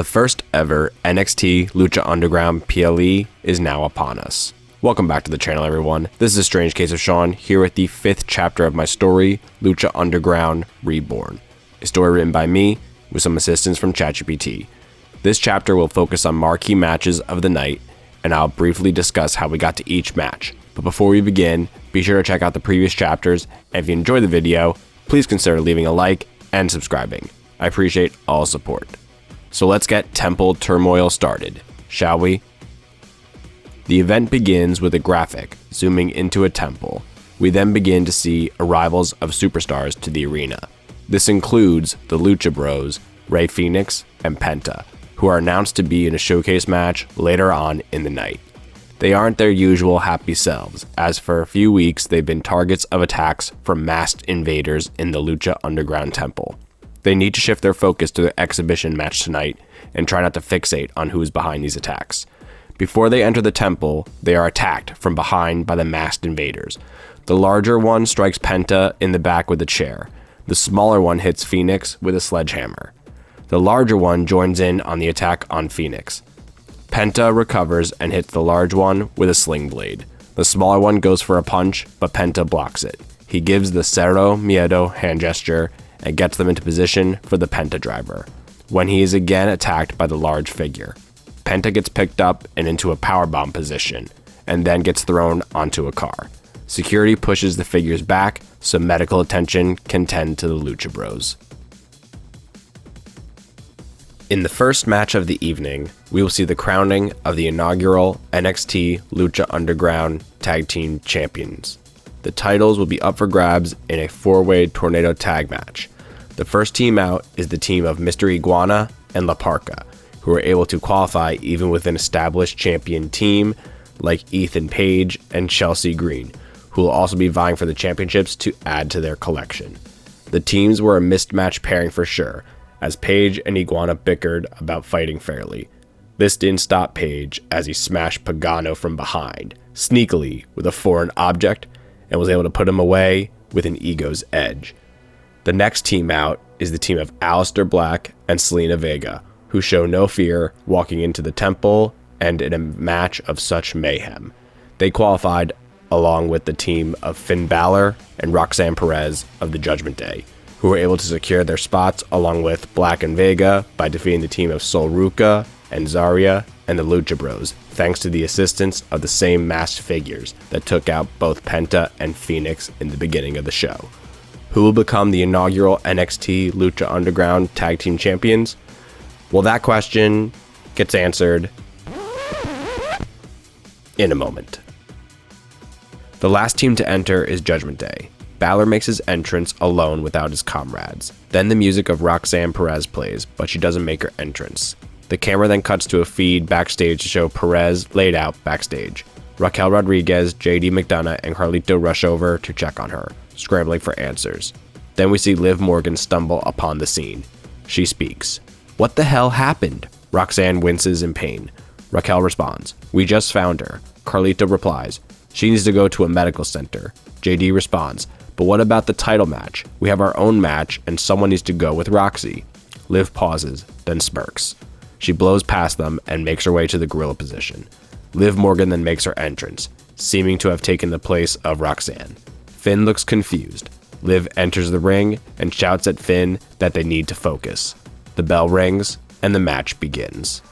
The first ever NXT Lucha Underground PLE is now upon us. Welcome back to the channel, everyone. This is A Strange Case of Sean, here with the 5th chapter of my story, Lucha Underground Reborn. A story written by me, with some assistance from ChatGPT. This chapter will focus on marquee matches of the night, and I'll briefly discuss how we got to each match. But before we begin, be sure to check out the previous chapters, and if you enjoyed the video, please consider leaving a like and subscribing. I appreciate all support. So let's get Temple Turmoil started, shall we? The event begins with a graphic zooming into a temple. We then begin to see arrivals of superstars to the arena. This includes the Lucha Bros, Rey Fenix, and Penta, who are announced to be in a showcase match later on in the night. They aren't their usual happy selves, as for a few weeks they've been targets of attacks from masked invaders in the Lucha Underground Temple. They need to shift their focus to the exhibition match tonight and try not to fixate on who's behind these attacks. Before they enter the temple, they are attacked from behind by the masked invaders. The larger one strikes Penta in the back with a chair. The smaller one hits Fenix with a sledgehammer. The larger one joins in on the attack on Fenix. Penta recovers and hits the large one with a sling blade. The smaller one goes for a punch, but Penta blocks it. He gives the Cero Miedo hand gesture and gets them into position for the Penta driver, when he is again attacked by the large figure. Penta gets picked up and into a powerbomb position, and then gets thrown onto a car. Security pushes the figures back so medical attention can tend to the Lucha Bros. In the first match of the evening, we will see the crowning of the inaugural NXT Lucha Underground Tag Team Champions. The titles will be up for grabs in a 4-way tornado tag match. The first team out is the team of Mr. Iguana and La Parka, who are able to qualify even with an established champion team like Ethan Page and Chelsea Green, who will also be vying for the championships to add to their collection. The teams were a mismatched pairing for sure, as Page and Iguana bickered about fighting fairly. This didn't stop Page as he smashed Pagano from behind, sneakily with a foreign object, and was able to put him away with an ego's edge. The next team out is the team of Aerostar Black and Zelina Vega, who show no fear walking into the temple and in a match of such mayhem. They qualified along with the team of Finn Balor and Roxanne Perez of the Judgment Day, who were able to secure their spots along with Black and Vega by defeating the team of Sol Ruca and Zarya and the Lucha Bros, thanks to the assistance of the same masked figures that took out both Penta and Fenix in the beginning of the show. Who will become the inaugural NXT Lucha Underground Tag Team Champions? Well, that question gets answered in a moment. The last team to enter is Judgment Day. Balor makes his entrance alone without his comrades. Then the music of Roxanne Perez plays, but she doesn't make her entrance. The camera then cuts to a feed backstage to show Perez laid out backstage. Raquel Rodriguez, JD McDonough, and Carlito rush over to check on her, scrambling for answers. Then we see Liv Morgan stumble upon the scene. She speaks. "What the hell happened?" Roxanne winces in pain. Raquel responds, "We just found her." Carlito replies, "She needs to go to a medical center." JD responds, "But what about the title match? We have our own match and someone needs to go with Roxy." Liv pauses, then smirks. She blows past them and makes her way to the gorilla position. Liv Morgan then makes her entrance, seeming to have taken the place of Roxanne. Finn looks confused. Liv enters the ring and shouts at Finn that they need to focus. The bell rings and the match begins.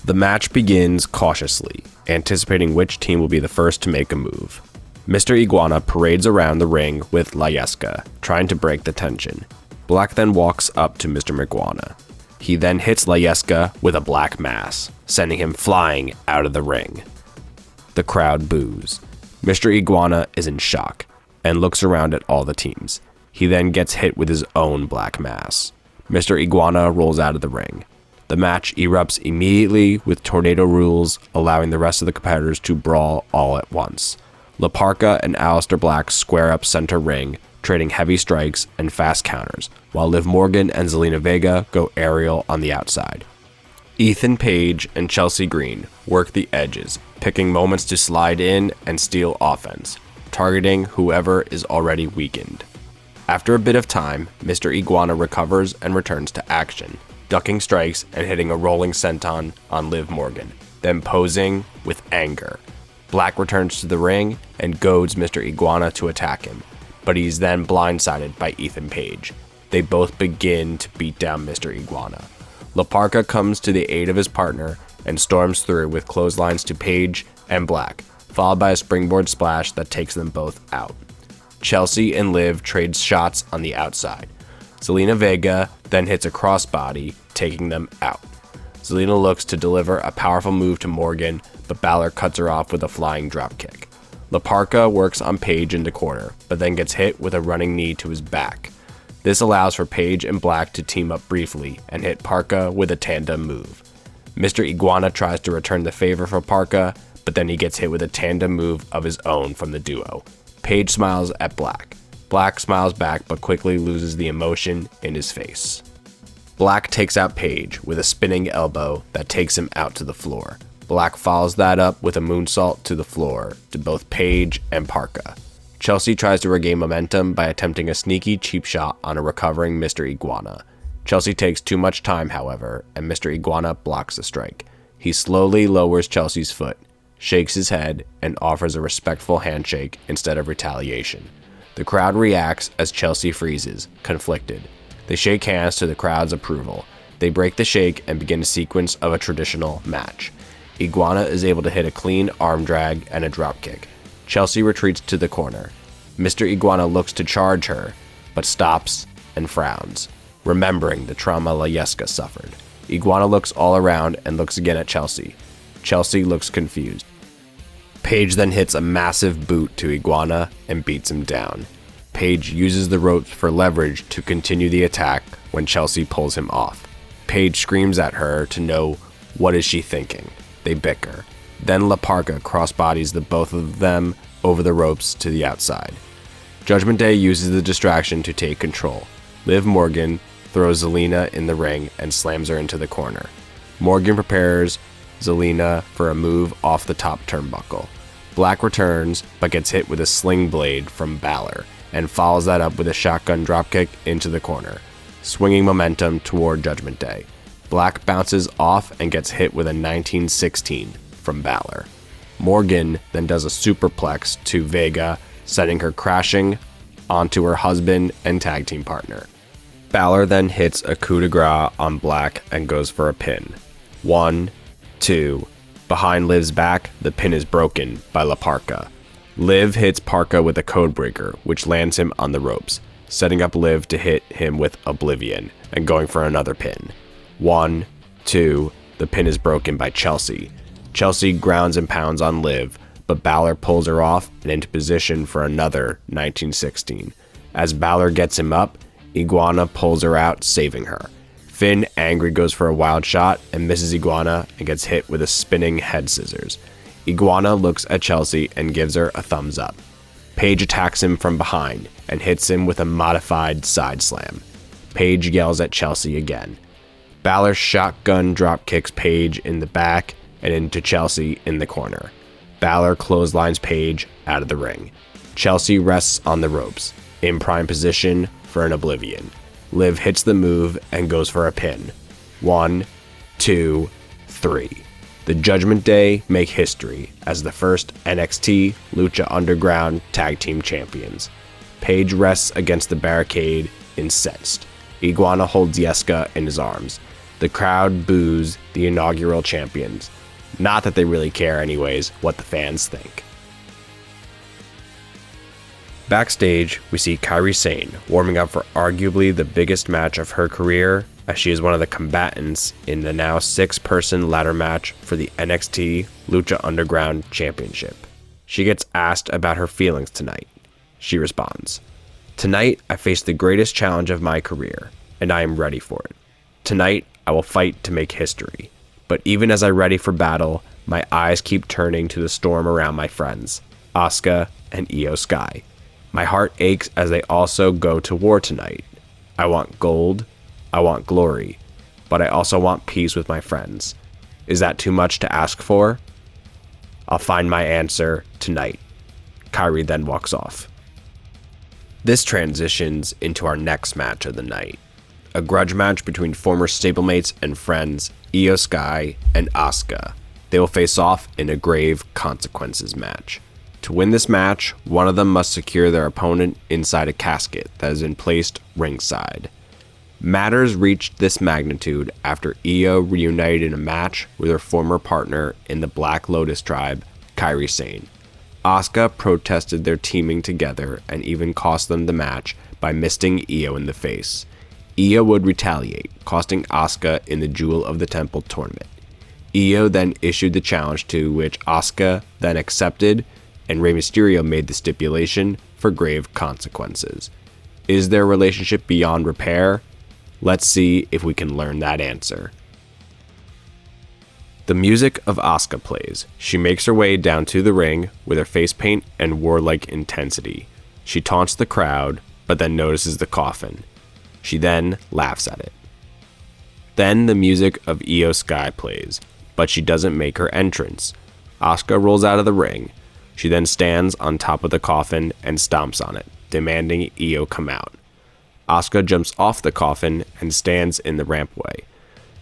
The match begins cautiously, anticipating which team will be the first to make a move. Mr. Iguana parades around the ring with La Yesca, trying to break the tension. Black then walks up to Mr. Iguana. He then hits La Yesca with a black mass, sending him flying out of the ring. The crowd boos. Mr. Iguana is in shock and looks around at all the teams. He then gets hit with his own black mass. Mr. Iguana rolls out of the ring. The match erupts immediately with tornado rules, allowing the rest of the competitors to brawl all at once. La Parka and Aerostar Black square up center ring, trading heavy strikes and fast counters, while Liv Morgan and Zelina Vega go aerial on the outside. Ethan Page and Chelsea Green work the edges, picking moments to slide in and steal offense, targeting whoever is already weakened. After a bit of time, Mr. Iguana recovers and returns to action, ducking strikes and hitting a rolling senton on Liv Morgan, then posing with anger. Black returns to the ring and goads Mr. Iguana to attack him, but he's then blindsided by Ethan Page. They both begin to beat down Mr. Iguana. La Parka comes to the aid of his partner and storms through with clotheslines to Page and Black, followed by a springboard splash that takes them both out. Chelsea and Liv trade shots on the outside. Zelina Vega then hits a crossbody, taking them out. Zelina looks to deliver a powerful move to Morgan, but Balor cuts her off with a flying dropkick. La Parka works on Page in the corner, but then gets hit with a running knee to his back. This allows for Page and Black to team up briefly and hit Parka with a tandem move. Mr. Iguana tries to return the favor for Parka, but then he gets hit with a tandem move of his own from the duo. Page smiles at Black. Black smiles back but quickly loses the emotion in his face. Black takes out Page with a spinning elbow that takes him out to the floor. Black follows that up with a moonsault to the floor to both Page and Parka. Chelsea tries to regain momentum by attempting a sneaky cheap shot on a recovering Mr. Iguana. Chelsea takes too much time, however, and Mr. Iguana blocks the strike. He slowly lowers Chelsea's foot, shakes his head, and offers a respectful handshake instead of retaliation. The crowd reacts as Chelsea freezes, conflicted. They shake hands to the crowd's approval. They break the shake and begin a sequence of a traditional match. Iguana is able to hit a clean arm drag and a dropkick. Chelsea retreats to the corner. Mr. Iguana looks to charge her, but stops and frowns, remembering the trauma Layeska suffered. Iguana looks all around and looks again at Chelsea. Chelsea looks confused. Page then hits a massive boot to Iguana and beats him down. Page uses the ropes for leverage to continue the attack when Chelsea pulls him off. Page screams at her to know what is she thinking. They bicker. Then La Parka crossbodies the both of them over the ropes to the outside. Judgment Day uses the distraction to take control. Liv Morgan throws Zelina in the ring and slams her into the corner. Morgan prepares Zelina for a move off the top turnbuckle. Black returns but gets hit with a sling blade from Balor and follows that up with a shotgun dropkick into the corner, swinging momentum toward Judgment Day. Black bounces off and gets hit with a 1916 from Balor. Morgan then does a superplex to Vega, sending her crashing onto her husband and tag team partner. Balor then hits a coup de grace on Black and goes for a pin. 1, 2. Behind Liv's back, the pin is broken by La Parka. Liv hits Parka with a codebreaker, which lands him on the ropes, setting up Liv to hit him with Oblivion and going for another pin. 1, 2. The pin is broken by Chelsea. Chelsea grounds and pounds on Liv, but Balor pulls her off and into position for another 1916. As Balor gets him up, Iguana pulls her out, saving her. Finn, angry, goes for a wild shot and misses Iguana and gets hit with a spinning head scissors. Iguana looks at Chelsea and gives her a thumbs up. Page attacks him from behind and hits him with a modified side slam. Page yells at Chelsea again. Balor shotgun drop kicks Page in the back and into Chelsea in the corner. Balor clotheslines Page out of the ring. Chelsea rests on the ropes, in prime position for an Oblivion. Liv hits the move and goes for a pin. 1, 2, 3. The Judgment Day make history as the first NXT Lucha Underground Tag Team Champions. Page rests against the barricade, incensed. Iguana holds Yeska in his arms. The crowd boos the inaugural champions. Not that they really care anyways what the fans think. Backstage, we see Kairi Sane warming up for arguably the biggest match of her career, as she is one of the combatants in the now 6-person ladder match for the NXT Lucha Underground Championship. She gets asked about her feelings tonight. She responds, "Tonight, I face the greatest challenge of my career, and I am ready for it. Tonight, I will fight to make history. But even as I ready for battle, my eyes keep turning to the storm around my friends, Asuka and Io Sky. My heart aches as they also go to war tonight. I want gold, I want glory, but I also want peace with my friends. Is that too much to ask for? I'll find my answer tonight." Kairi then walks off. This transitions into our next match of the night. A grudge match between former stablemates and friends, Iyo Sky and Asuka. They will face off in a grave consequences match. To win this match, one of them must secure their opponent inside a casket that has been placed ringside. Matters reached this magnitude after Iyo reunited in a match with her former partner in the Black Lotus tribe, Kairi Sane. Asuka protested their teaming together and even cost them the match by misting Iyo in the face. Iyo would retaliate, costing Asuka in the Jewel of the Temple tournament. Iyo then issued the challenge, to which Asuka then accepted, and Rey Mysterio made the stipulation for grave consequences. Is their relationship beyond repair? Let's see if we can learn that answer. The music of Asuka plays. She makes her way down to the ring with her face paint and warlike intensity. She taunts the crowd, but then notices the coffin. She then laughs at it. Then the music of Iyo Sky plays, but she doesn't make her entrance. Asuka rolls out of the ring. She then stands on top of the coffin and stomps on it, demanding Iyo come out. Asuka jumps off the coffin and stands in the rampway.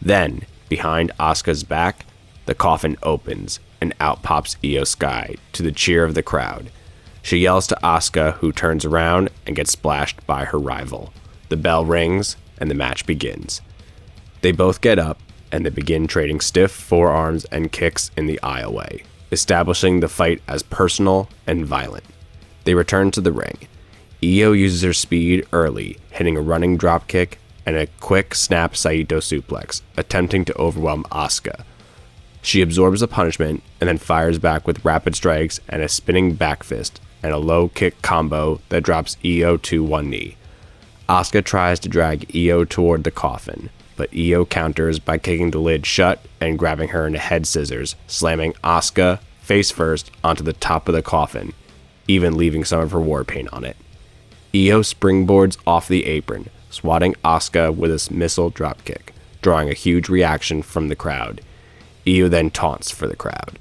Then, behind Asuka's back, the coffin opens, and out pops Iyo Sky to the cheer of the crowd. She yells to Asuka, who turns around and gets splashed by her rival. The bell rings, and the match begins. They both get up, and they begin trading stiff forearms and kicks in the aisleway, establishing the fight as personal and violent. They return to the ring. Iyo uses her speed early, hitting a running dropkick and a quick snap Saito suplex, attempting to overwhelm Asuka. She absorbs the punishment and then fires back with rapid strikes and a spinning back fist and a low kick combo that drops Iyo to one knee. Asuka tries to drag Iyo toward the coffin, but Iyo counters by kicking the lid shut and grabbing her into head scissors, slamming Asuka face first onto the top of the coffin, even leaving some of her war paint on it. Iyo springboards off the apron, swatting Asuka with a missile dropkick, drawing a huge reaction from the crowd. Iyo then taunts for the crowd.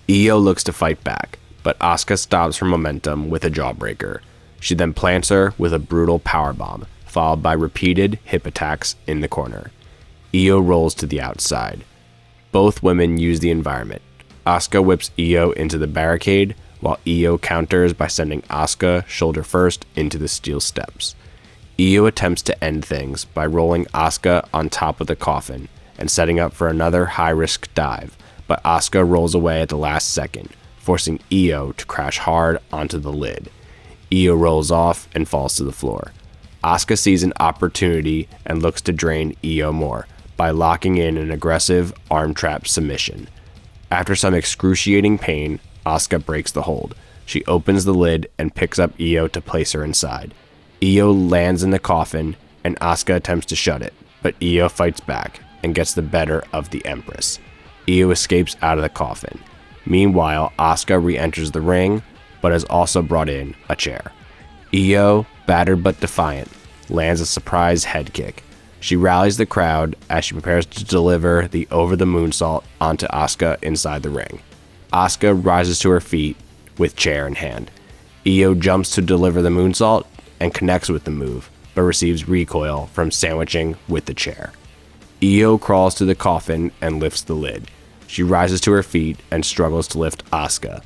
Iyo looks to fight back, but Asuka stops her momentum with a jawbreaker. She then plants her with a brutal powerbomb, followed by repeated hip attacks in the corner. Iyo rolls to the outside. Both women use the environment. Asuka whips Iyo into the barricade, while Iyo counters by sending Asuka shoulder first into the steel steps. Iyo attempts to end things by rolling Asuka on top of the coffin and setting up for another high-risk dive, but Asuka rolls away at the last second, forcing Iyo to crash hard onto the lid. Iyo rolls off and falls to the floor. Asuka sees an opportunity and looks to drain Iyo more by locking in an aggressive arm trap submission. After some excruciating pain, Asuka breaks the hold. She opens the lid and picks up Iyo to place her inside. Iyo lands in the coffin and Asuka attempts to shut it, but Iyo fights back and gets the better of the Empress. Iyo escapes out of the coffin. Meanwhile, Asuka re-enters the ring, but has also brought in a chair. Iyo, battered but defiant, lands a surprise head kick. She rallies the crowd as she prepares to deliver the over-the-moonsault onto Asuka inside the ring. Asuka rises to her feet with chair in hand. Iyo jumps to deliver the moonsault and connects with the move, but receives recoil from sandwiching with the chair. Iyo crawls to the coffin and lifts the lid. She rises to her feet and struggles to lift Asuka,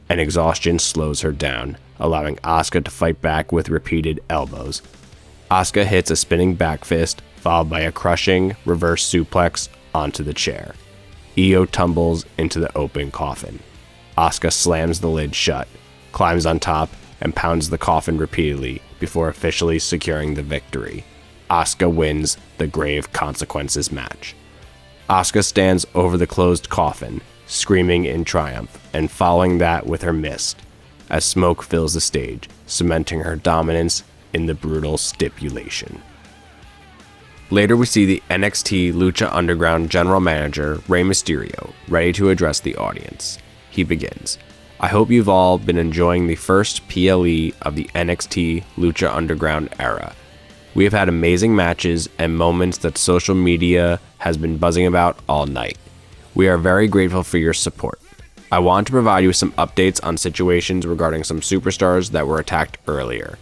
and exhaustion slows her down, allowing Asuka to fight back with repeated elbows. Asuka hits a spinning back fist, followed by a crushing reverse suplex onto the chair. Iyo tumbles into the open coffin. Asuka slams the lid shut, climbs on top, and pounds the coffin repeatedly before officially securing the victory. Asuka wins the Grave Consequences match. Asuka stands over the closed coffin, screaming in triumph, and following that with her mist, as smoke fills the stage, cementing her dominance in the brutal stipulation. Later we see the NXT Lucha Underground General Manager, Rey Mysterio, ready to address the audience. He begins. I hope you've all been enjoying the first PLE of the NXT Lucha Underground era. We have had amazing matches and moments that social media has been buzzing about all night. We are very grateful for your support. I want to provide you with some updates on situations regarding some superstars that were attacked earlier.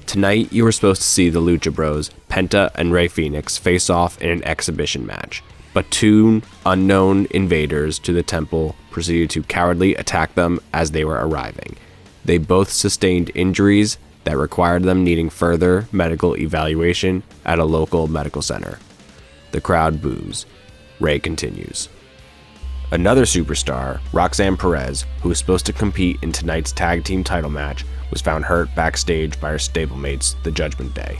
Tonight, you were supposed to see the Lucha Bros, Penta and Rey Fenix, face off in an exhibition match, but two unknown invaders to the temple proceeded to cowardly attack them as they were arriving. They both sustained injuries that required them needing further medical evaluation at a local medical center. The crowd boos. Rey continues. Another superstar, Roxanne Perez, who was supposed to compete in tonight's tag team title match, was found hurt backstage by her stablemates the Judgment Day.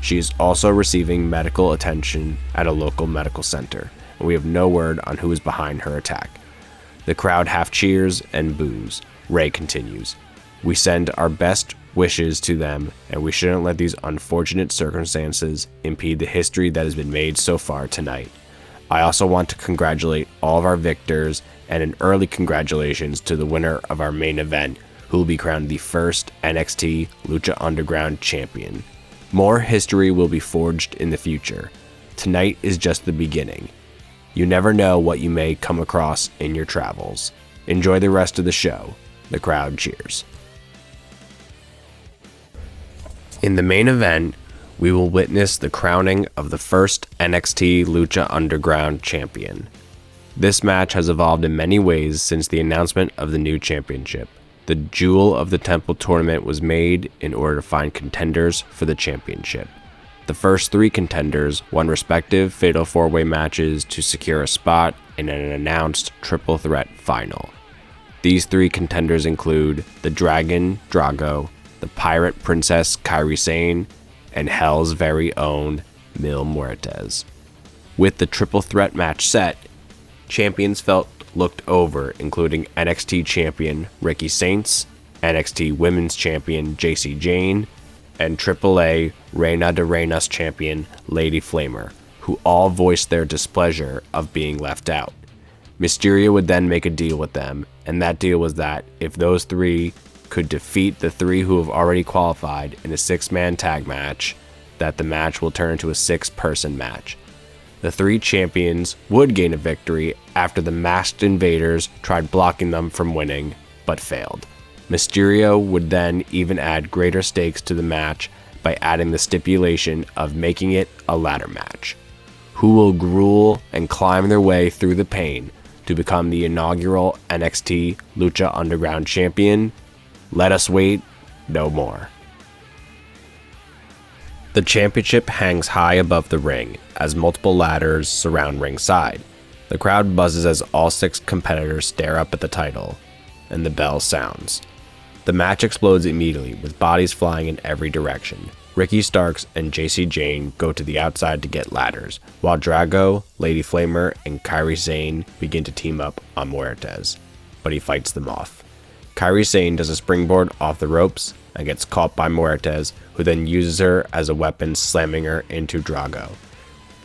She is also receiving medical attention at a local medical center, and we have no word on who is behind her attack. The crowd half cheers and boos. Rey continues. We send our best wishes to them, and we shouldn't let these unfortunate circumstances impede the history that has been made so far tonight. I also want to congratulate all of our victors, and an early congratulations to the winner of our main event, who will be crowned the first NXT Lucha Underground champion. More history will be forged in the future. Tonight is just the beginning. You never know what you may come across in your travels. Enjoy the rest of the show. The crowd cheers. In the main event, we will witness the crowning of the first NXT Lucha Underground champion. This match has evolved in many ways since the announcement of the new championship. The Jewel of the Temple tournament was made in order to find contenders for the championship. The first three contenders won respective Fatal 4-Way matches to secure a spot in an announced triple threat final. These three contenders include the Dragon, Drago, the Pirate Princess Kairi Sane, and Hell's very own Mil Muertes. With the triple threat match set, champions felt looked over, including NXT champion Ricky Saints, NXT Women's champion JC Jane, and AAA Reina de Reinas champion Lady Flamer, who all voiced their displeasure of being left out. Mysterio would then make a deal with them, and that deal was that if those three could defeat the three who have already qualified in a 6-man tag match, that the match will turn into a 6-person match. The three champions would gain a victory after the masked invaders tried blocking them from winning, but failed. Mysterio would then even add greater stakes to the match by adding the stipulation of making it a ladder match. Who will gruel and climb their way through the pain to become the inaugural NXT Lucha Underground champion? Let us wait no more. The championship hangs high above the ring as multiple ladders surround ringside. The crowd buzzes as all 6 competitors stare up at the title, and the bell sounds. The match explodes immediately with bodies flying in every direction. Ricky Starks and JC Jane go to the outside to get ladders, while Drago, Lady Flamer, and Kairi Sane begin to team up on Muertes, but he fights them off. Kairi Sane does a springboard off the ropes and gets caught by Muertes, who then uses her as a weapon, slamming her into Drago.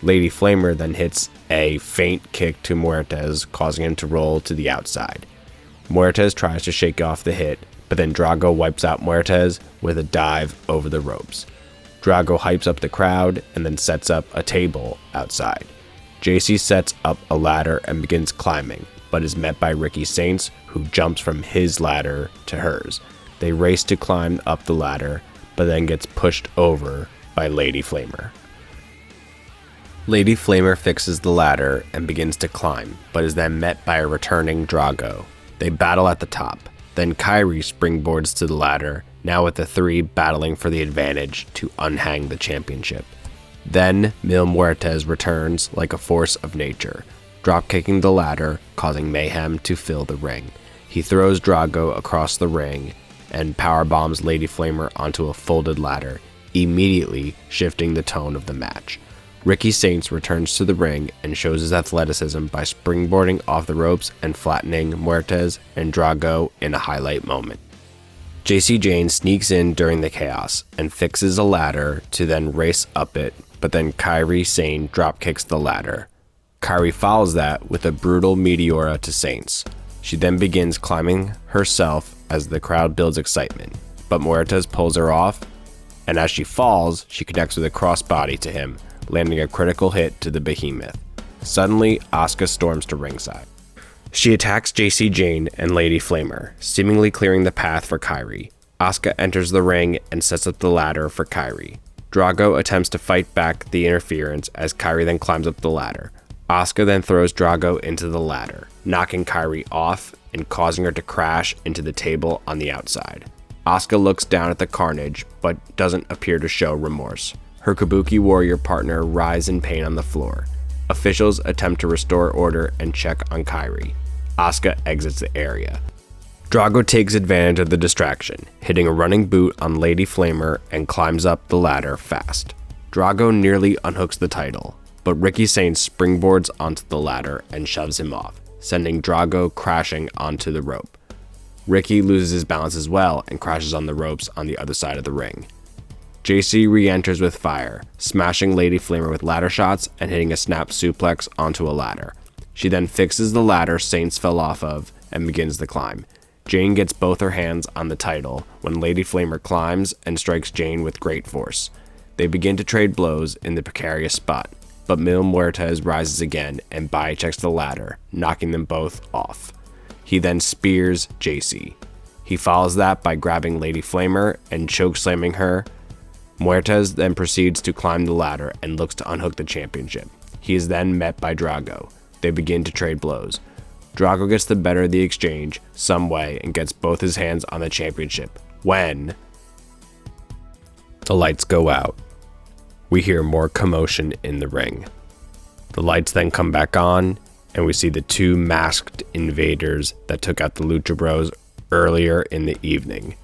Lady Flamer then hits a feint kick to Muertes, causing him to roll to the outside. Muertes tries to shake off the hit, but then Drago wipes out Muertes with a dive over the ropes. Drago hypes up the crowd and then sets up a table outside. JC sets up a ladder and begins climbing, but is met by Ricky Saints, who jumps from his ladder to hers. They race to climb up the ladder, but then gets pushed over by Lady Flamer. Lady Flamer fixes the ladder and begins to climb, but is then met by a returning Drago. They battle at the top. Then Kairi springboards to the ladder, now with the three battling for the advantage to unhang the championship. Then Mil Muertes returns like a force of nature, dropkicking the ladder, causing mayhem to fill the ring. He throws Drago across the ring and powerbombs Lady Flamer onto a folded ladder, immediately shifting the tone of the match. Ricky Saints returns to the ring and shows his athleticism by springboarding off the ropes and flattening Muertes and Drago in a highlight moment. JC Jane sneaks in during the chaos and fixes a ladder to then race up it, but then Kairi Sane dropkicks the ladder. Kairi follows that with a brutal Meteora to Saints. She then begins climbing herself as the crowd builds excitement, but Muertes pulls her off, and as she falls, she connects with a crossbody to him, landing a critical hit to the behemoth. Suddenly, Asuka storms to ringside. She attacks JC Jane and Lady Flamer, seemingly clearing the path for Kairi. Asuka enters the ring and sets up the ladder for Kairi. Drago attempts to fight back the interference as Kairi then climbs up the ladder. Asuka then throws Drago into the ladder, knocking Kairi off and causing her to crash into the table on the outside. Asuka looks down at the carnage, but doesn't appear to show remorse. Her Kabuki warrior partner writhes in pain on the floor. Officials attempt to restore order and check on Kairi. Asuka exits the area. Drago takes advantage of the distraction, hitting a running boot on Lady Flamer and climbs up the ladder fast. Drago nearly unhooks the title, but Ricky Saints springboards onto the ladder and shoves him off, sending Drago crashing onto the rope. Ricky loses his balance as well and crashes on the ropes on the other side of the ring. JC re-enters with fire, smashing Lady Flamer with ladder shots and hitting a snap suplex onto a ladder. She then fixes the ladder Saints fell off of and begins the climb. Jane gets both her hands on the title when Lady Flamer climbs and strikes Jane with great force. They begin to trade blows in the precarious spot, but Mil Muertes rises again and body-checks the ladder, knocking them both off. He then spears JC. He follows that by grabbing Lady Flamer and chokeslamming her. Muertes then proceeds to climb the ladder and looks to unhook the championship. He is then met by Drago. They begin to trade blows. Drago gets the better of the exchange some way and gets both his hands on the championship when the lights go out. We hear more commotion in the ring. The lights then come back on and we see the two masked invaders that took out the Lucha Bros earlier in the evening.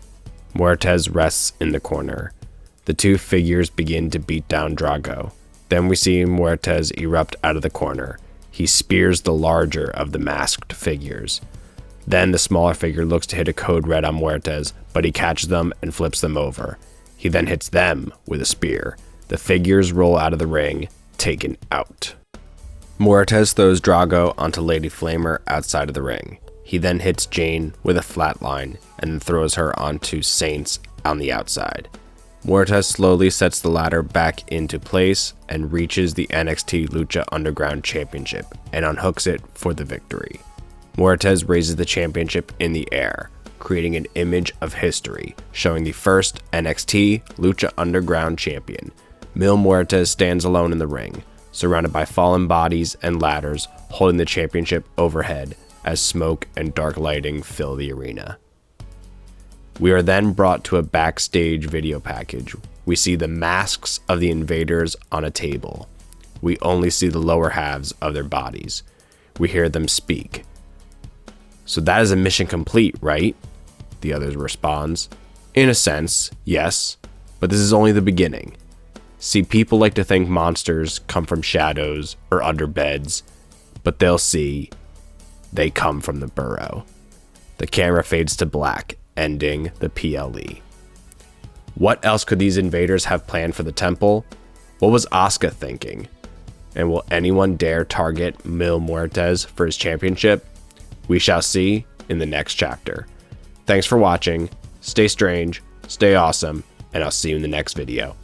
Muertes rests in the corner. The two figures begin to beat down Drago. Then we see Muertes erupt out of the corner. He spears the larger of the masked figures. Then the smaller figure looks to hit a code red on Muertes, but he catches them and flips them over. He then hits them with a spear. The figures roll out of the ring, taken out. Muertes throws Drago onto Lady Flamer outside of the ring. He then hits Jane with a flatline and then throws her onto Saints on the outside. Muertes slowly sets the ladder back into place and reaches the NXT Lucha Underground Championship and unhooks it for the victory. Muertes raises the championship in the air, creating an image of history, showing the first NXT Lucha Underground champion. Mil Muertes stands alone in the ring, surrounded by fallen bodies and ladders, holding the championship overhead as smoke and dark lighting fill the arena. We are then brought to a backstage video package. We see the masks of the invaders on a table. We only see the lower halves of their bodies. We hear them speak. "So that is a mission complete, right?" The other responds. "In a sense, yes, but this is only the beginning. See, people like to think monsters come from shadows or under beds, but they'll see they come from the burrow." The camera fades to black, ending the PLE. What else could these invaders have planned for the temple? What was Asuka thinking? And will anyone dare target Mil Muertes for his championship? We shall see in the next chapter. Thanks for watching, stay strange, stay awesome, and I'll see you in the next video.